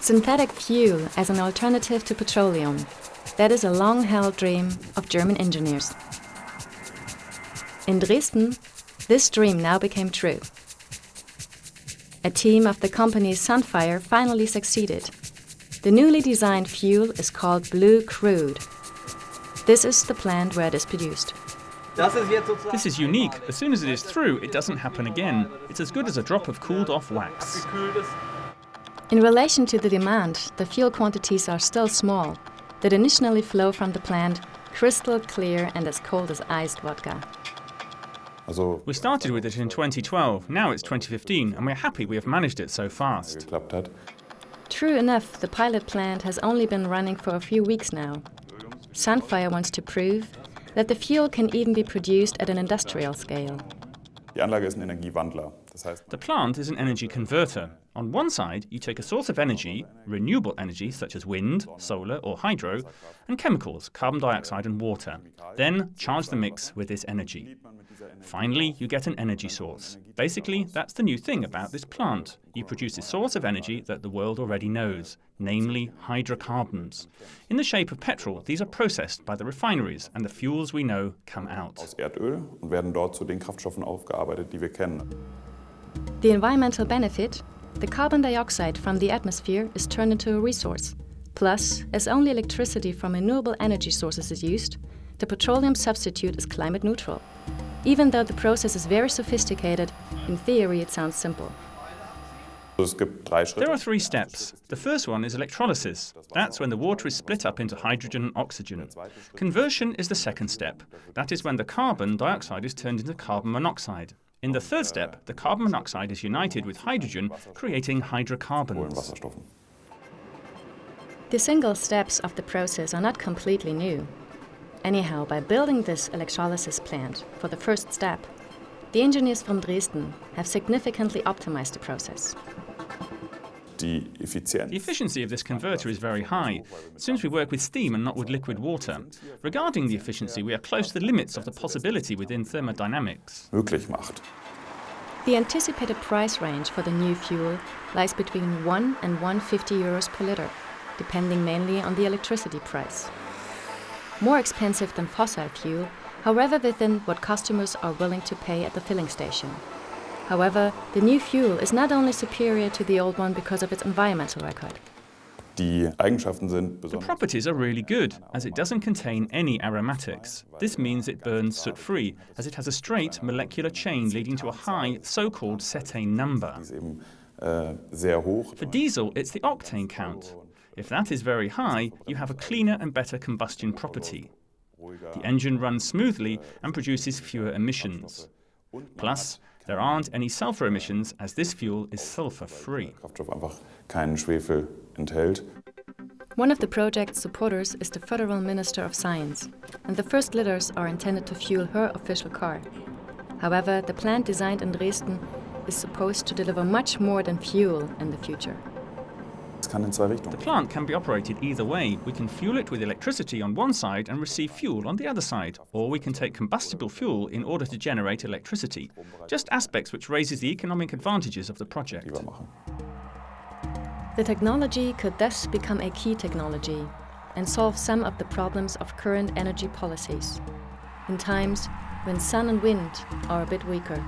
Synthetic fuel as an alternative to petroleum. That is a long-held dream of German engineers. In Dresden, this dream now became true. A team of the company Sunfire finally succeeded. The newly designed fuel is called Blue Crude. This is the plant where it is produced. This is unique. As soon as it is through, it doesn't happen again. It's as good as a drop of cooled-off wax. In relation to the demand, the fuel quantities are still small, that initially flow from the plant, crystal clear and as cold as iced vodka. We started with it in 2012, now it's 2015, and we're happy we have managed it so fast. True enough, the pilot plant has only been running for a few weeks now. Sunfire wants to prove that the fuel can even be produced at an industrial scale. The plant is an energy converter. On one side, you take a source of energy, renewable energy such as wind, solar or hydro, and chemicals, carbon dioxide and water. Then charge the mix with this energy. Finally, you get an energy source. Basically, that's the new thing about this plant. You produce a source of energy that the world already knows, namely hydrocarbons. In the shape of petrol, these are processed by the refineries and the fuels we know come out. The environmental benefit? The carbon dioxide from the atmosphere is turned into a resource. Plus, as only electricity from renewable energy sources is used, the petroleum substitute is climate neutral. Even though the process is very sophisticated, in theory it sounds simple. There are 3 steps. The first one is electrolysis. That's when the water is split up into hydrogen and oxygen. Conversion is the second step. That is when the carbon dioxide is turned into carbon monoxide. In the third step, the carbon monoxide is united with hydrogen, creating hydrocarbons. The single steps of the process are not completely new. Anyhow, by building this electrolysis plant for the first step, the engineers from Dresden have significantly optimized the process. The efficiency of this converter is very high, since we work with steam and not with liquid water. Regarding the efficiency, we are close to the limits of the possibility within thermodynamics. The anticipated price range for the new fuel lies between 1 and 150 euros per liter, depending mainly on the electricity price. More expensive than fossil fuel, however within what customers are willing to pay at the filling station. However, the new fuel is not only superior to the old one because of its environmental record. The properties are really good, as it doesn't contain any aromatics. This means it burns soot-free, as it has a straight molecular chain leading to a high, so-called cetane number. For diesel, it's the octane count. If that is very high, you have a cleaner and better combustion property. The engine runs smoothly and produces fewer emissions. Plus, there aren't any sulfur emissions, as this fuel is sulfur-free. One of the project's supporters is the Federal Minister of Science, and the first liters are intended to fuel her official car. However, the plant designed in Dresden is supposed to deliver much more than fuel in the future. The plant can be operated either way. We can fuel it with electricity on one side and receive fuel on the other side, or we can take combustible fuel in order to generate electricity. Just aspects which raises the economic advantages of the project. The technology could thus become a key technology and solve some of the problems of current energy policies, in times when sun and wind are a bit weaker.